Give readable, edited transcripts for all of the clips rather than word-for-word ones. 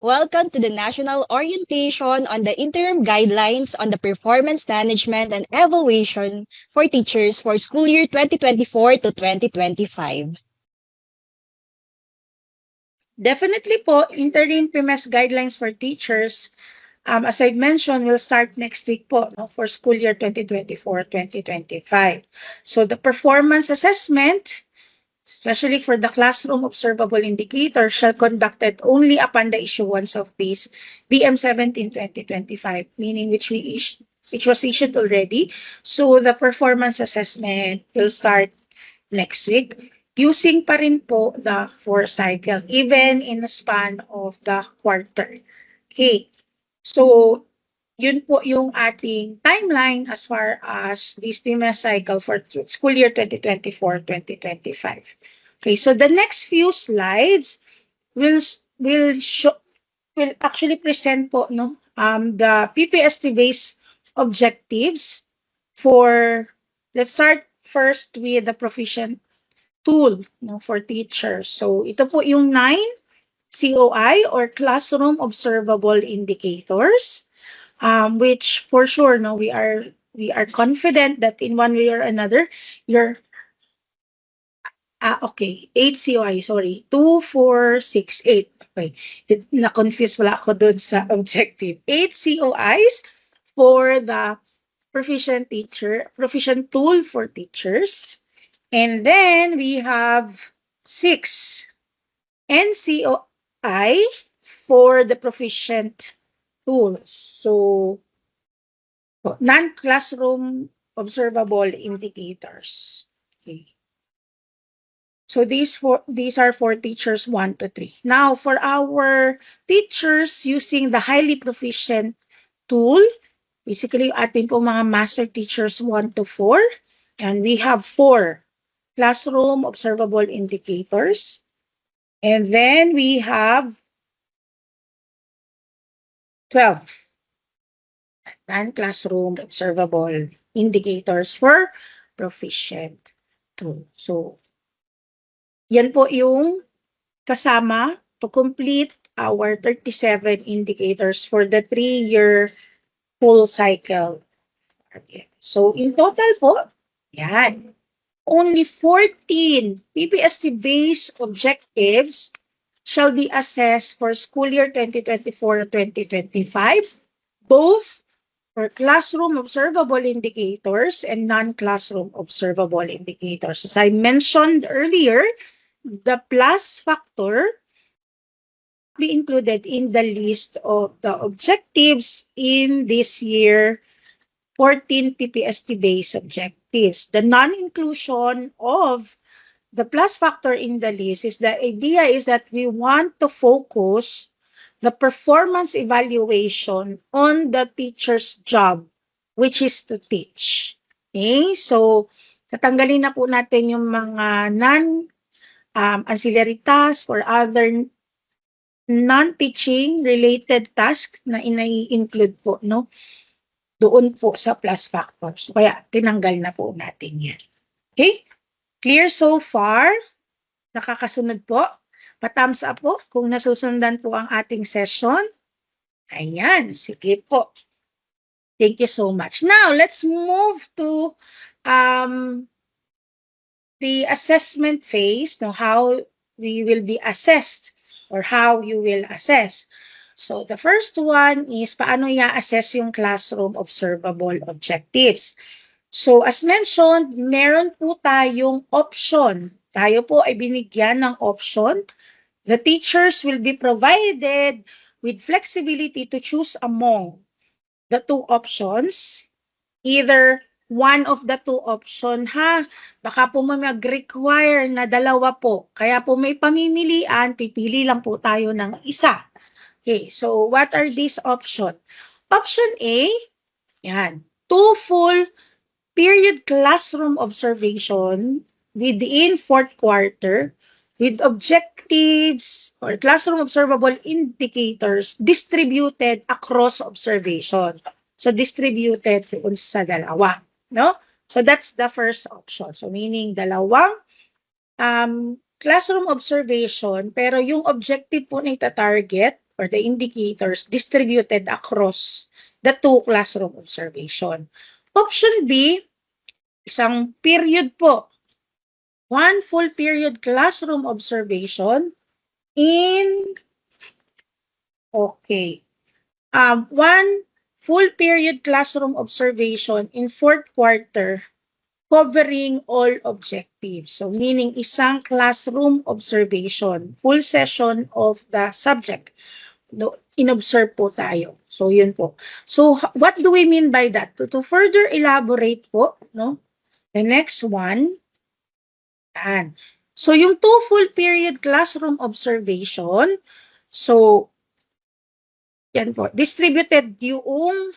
Welcome to the National Orientation on the Interim Guidelines on the Performance Management and Evaluation for Teachers for School Year 2024 to 2025. Definitely po, interim PMS guidelines for teachers, as I've mentioned, will start next week po, no, for school year 2024-2025. So the performance assessment, especially for the classroom observable indicator, shall conducted only upon the issuance of this BM 17/2025, meaning which was issued already. So the performance assessment will start next week using pa rin po the 4 cycle, even in the span of the quarter. Okay. So, yun po yung ating timeline as far as this PMS cycle for school year 2024-2025. Okay, so the next few slides will will actually present po the PPST based objectives for, let's start first with the proficient tool for teachers. So ito po yung 9 COI or classroom observable indicators, which for sure we are confident that in one way or another you're okay, 8 COI, sorry, 2, 4, 6, 8. Okay, na-confuse wala ako doon sa objective. 8 COIs for the proficient tool for teachers. And then we have 6 NCOI for the proficient tools. So, non-classroom observable indicators. Okay. So these are for teachers 1 to 3. Now, for our teachers using the highly proficient tool, basically ating po mga master teachers 1 to 4, and we have 4 classroom observable indicators. And then we have 12 non-classroom observable indicators for proficient tool. So, yan po yung kasama to complete our 37 indicators for the 3-year full cycle. So, in total po, yan, only 14 PPST-based objectives shall be assessed for school year 2024-2025, both for classroom observable indicators and non-classroom observable indicators. As I mentioned earlier, the plus factor be included in the list of the objectives in this year 14 PPST-based objectives. The non-inclusion of the plus factor in the list is the idea is that we want to focus the performance evaluation on the teacher's job, which is to teach. Okay? So, tatanggalin na po natin yung mga ancillary tasks or other non-teaching related tasks na ina-include po, no? Doon po sa plus factors. Kaya, tinanggal na po natin yan. Okay? Clear so far? Nakakasunod po? Pa-thumbs up po kung nasusundan po ang ating session. Ayan, sige po. Thank you so much. Now, let's move to the assessment phase, how we will be assessed or how you will assess. So, the first one is paano i-assess yung classroom observable objectives. So, as mentioned, meron po tayong option. Tayo po ay binigyan ng option. The teachers will be provided with flexibility to choose among the two options, either one of the two option baka po mag-require na dalawa po. Kaya po may pamimilian, pipili lang po tayo ng isa. Okay, so what are these options? Option A, yan, 2 full period classroom observation within 4th quarter with objectives or classroom observable indicators distributed across observation. So, distributed doon sa dalawa. No? So, that's the first option. So, meaning dalawang classroom observation, pero yung objective po na ita-target or the indicators distributed across the 2 classroom observation. Option B, isang period po. 1 full period classroom observation in, okay, 1 full period classroom observation in 4th quarter covering all objectives. So meaning isang classroom observation, full session of the subject. In-observe po tayo. So yun po. So what do we mean by that? To further elaborate po, no? The next one, yan. So yung 2 full period classroom observation, so yan po, distributed yung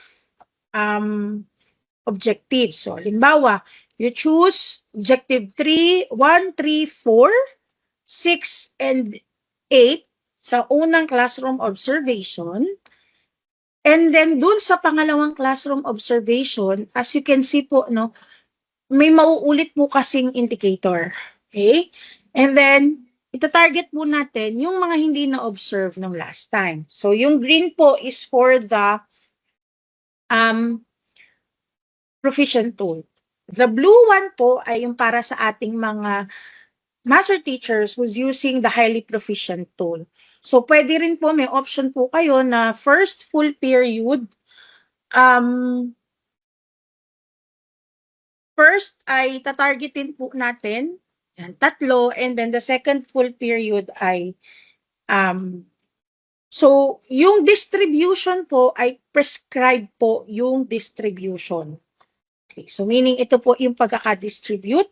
objectives. So, halimbawa, you choose objective 3, 1, 3, 4, 6, and 8 sa unang classroom observation. And then, dun sa pangalawang classroom observation, as you can see po, no, may mauulit po kasing indicator. Okay? And then, ita-target po natin yung mga hindi na-observe ng last time. So, yung green po is for the proficient tool. The blue one po ay yung para sa ating mga master teachers who's using the highly proficient tool. So, pwede rin po, may option po kayo na first full period, first ay tatargetin po natin, yan, 3, and then the second full period ay, so, yung distribution po ay prescribed po yung distribution. Okay, so meaning ito po yung pagkaka-distribute.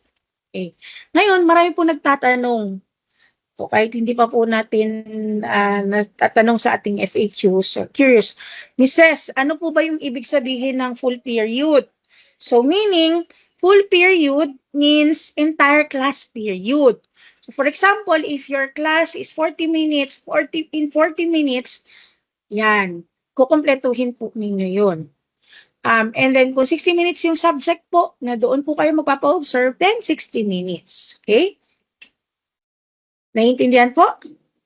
Okay. Ngayon, marami po nagtatanong. So, kahit hindi pa po natin natatanong sa ating FAQ, so curious, Mrs., ano po ba yung ibig sabihin ng full period? So, meaning, full period means entire class period. So, for example, if your class is 40 minutes, in 40 minutes, yan, kukumpletuhin po ninyo yun. And then, kung 60 minutes yung subject po, na doon po kayo magpapa-observe, then 60 minutes. Okay? Naiintindihan po?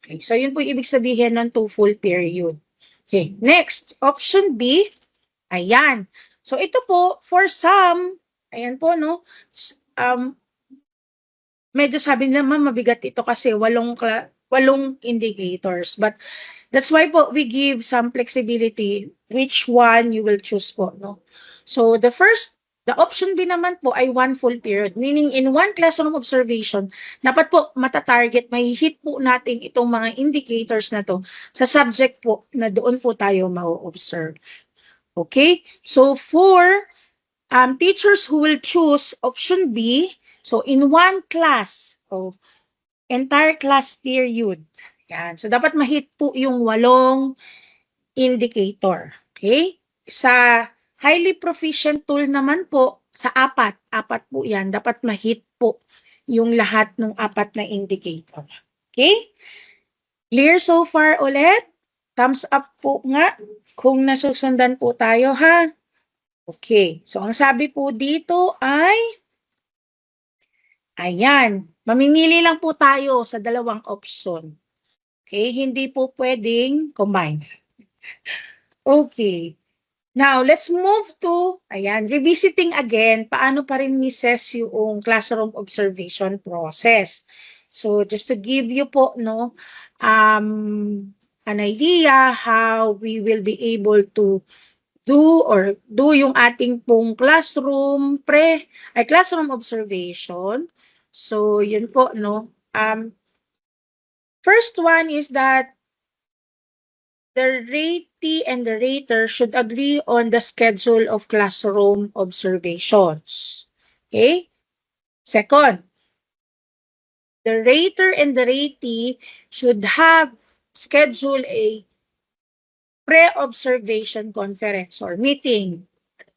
Okay. So, yun po yung ibig sabihin ng 2 full period. Okay. Next, option B. Ayan. So, ito po, for some, ayan po, no? Medyo sabi nila, ma'am, mabigat ito kasi 8 indicators. But, that's why po we give some flexibility which one you will choose po, no? So the option B naman po ay 1 full period, meaning in 1 classroom observation, dapat po matatarget, may hit po natin itong mga indicators na to sa subject po na doon po tayo ma-observe. Okay? So for teachers who will choose option B, so in 1 class, entire class period, yan. So, dapat ma-hit po yung 8 indicator. Okay? Sa highly proficient tool naman po, sa 4 po yan, dapat ma-hit po yung lahat ng 4 na indicator. Okay? Clear so far ulit? Thumbs up po nga kung nasusundan po tayo, ha? Okay. So, ang sabi po dito ay, ayan, mamimili lang po tayo sa 2 option. Okay, hindi po pwedeng combine. Okay. Now, let's move to, ayan, revisiting again, paano pa rin Mrs. yung classroom observation process. So, just to give you po, no, an idea how we will be able to do yung ating pong classroom observation. So, yun po, no, first one is that the ratee and the rater should agree on the schedule of classroom observations. Okay? Second, the rater and the ratee should have scheduled a pre-observation conference or meeting.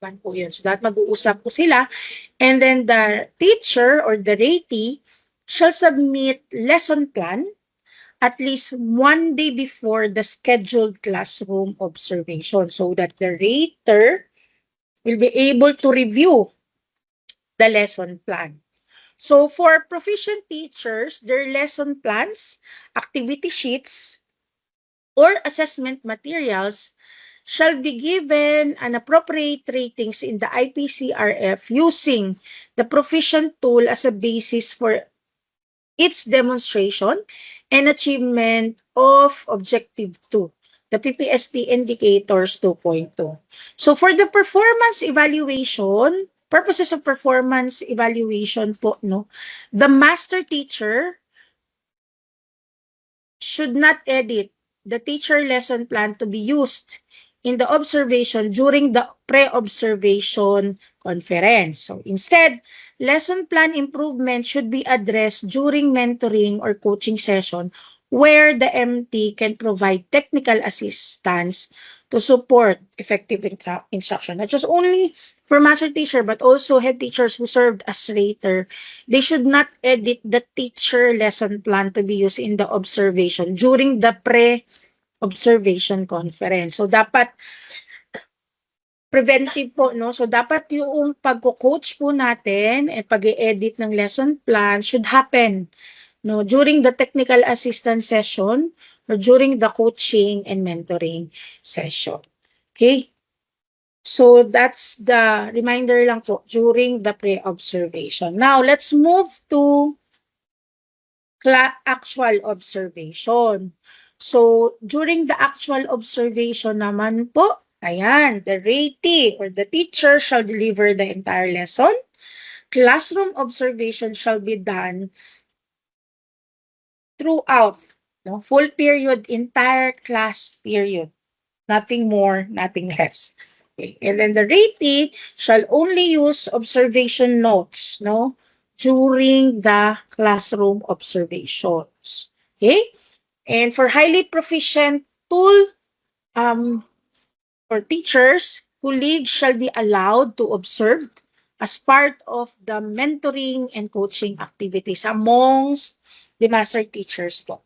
Ano po yun? So, lahat mag-uusap po sila. And then the teacher or the ratee shall submit lesson plan at least 1 day before the scheduled classroom observation so that the rater will be able to review the lesson plan. So for proficient teachers, their lesson plans, activity sheets, or assessment materials shall be given an appropriate ratings in the IPCRF using the proficient tool as a basis for its demonstration and achievement of Objective 2, the PPST Indicators 2.2. So for the performance evaluation, purposes of performance evaluation po, no, the master teacher should not edit the teacher lesson plan to be used in the observation during the pre-observation conference. So instead, lesson plan improvement should be addressed during mentoring or coaching session where the MT can provide technical assistance to support effective instruction. Not just only for master teacher, but also head teachers who served as rater. They should not edit the teacher lesson plan to be used in the observation during the pre-observation conference. So, dapat preventive po, no? So, dapat yung pagko-coach po natin at pag-i-edit ng lesson plan should happen, no, during the technical assistance session or during the coaching and mentoring session. Okay? So, that's the reminder lang po during the pre-observation. Now, let's move to actual observation. So, during the actual observation naman po, ayan, the ratee or the teacher shall deliver the entire lesson. Classroom observation shall be done throughout, no, full period, entire class period. Nothing more, nothing less. Okay. And then the ratee shall only use observation notes, no, during the classroom observations. Okay? And for highly proficient tool for teachers, colleagues shall be allowed to observe as part of the mentoring and coaching activities amongst the master teachers po.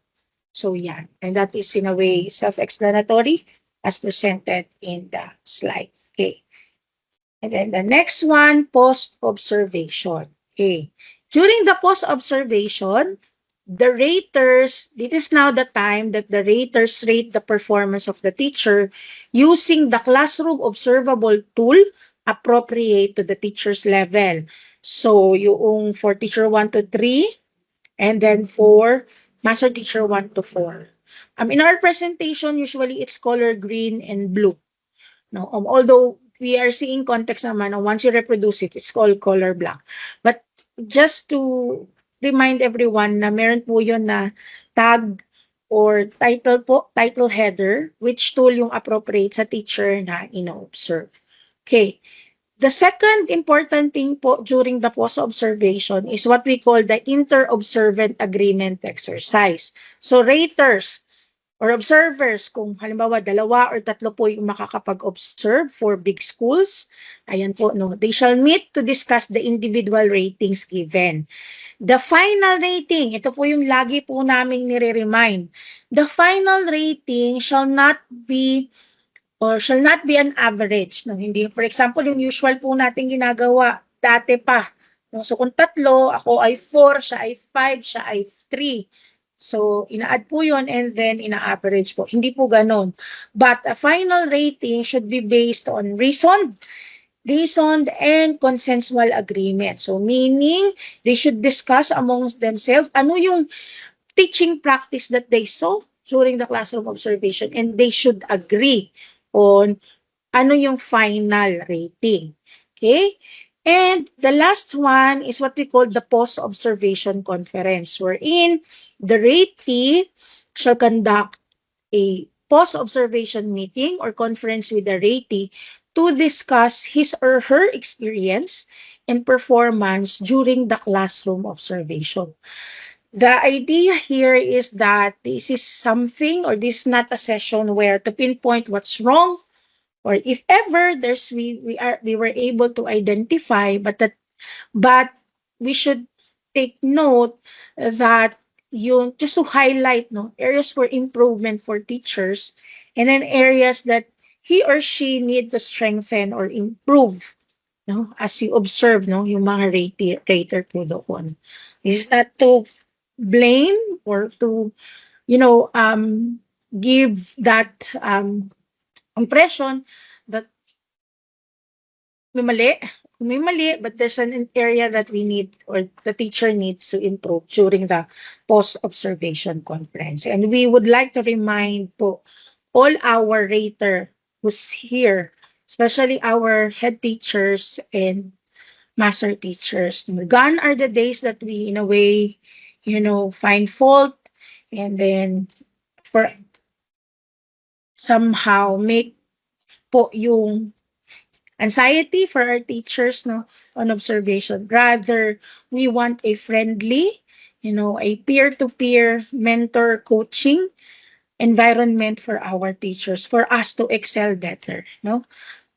So yan. And that is in a way self-explanatory as presented in the slide. Okay. And then the next one, post-observation. Okay. During the post-observation, the raters, it is now the time that the raters rate the performance of the teacher using the classroom observable tool appropriate to the teacher's level. So, yung for teacher 1 to 3, and then for master teacher 1 to 4. In our presentation, usually it's color green and blue. No, although we are seeing context naman, once you reproduce it, it's called color black. But just to remind everyone na meron po yun na tag or title po, title header, which tool yung appropriate sa teacher na ino-observe. Okay. The second important thing po during the post-observation is what we call the inter-observant agreement exercise. So raters or observers, kung halimbawa 2 or 3 po yung makakapag-observe for big schools, ayan po, no, they shall meet to discuss the individual ratings given. The final rating, ito po yung lagi po naming nire-remind. The final rating shall not be an average. No? Hindi, for example, yung usual po natin ginagawa, dati pa. No? So kung 3, ako ay 4, siya ay 5, siya ay 3. So, ina-add po yun and then ina-average po. Hindi po ganon. But a final rating should be based on reasoned and consensual agreement. So, meaning, they should discuss amongst themselves ano yung teaching practice that they saw during the classroom observation and they should agree on ano yung final rating. Okay? And the last one is what we call the post-observation conference, wherein the ratee shall conduct a post-observation meeting or conference with the ratee to discuss his or her experience and performance during the classroom observation. The idea here is that this is something or this is not a session where to pinpoint what's wrong or if ever we were able to identify, but we should take note that yung just to highlight areas for improvement for teachers and then areas that he or she need to strengthen or improve as you observe yung mga rater po doon. This is not to blame or to give that impression that may mali, but there's an area that we need or the teacher needs to improve during the post-observation conference. And we would like to remind po all our rater who's here, especially our head teachers and master teachers. Gone are the days that we, in a way, find fault and then for somehow make po yung anxiety for our teachers no on observation. Rather, we want a friendly, a peer-to-peer mentor coaching environment for our teachers for us to excel better, no?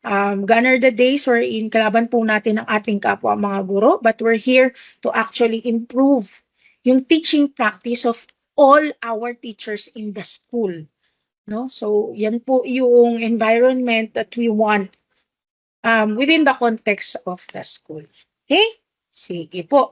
Gone are the days wherein kalaban po natin ang ating kapwa mga guro, but we're here to actually improve yung teaching practice of all our teachers in the school, no? So, yan po yung environment that we want within the context of the school. Okay? Sige po.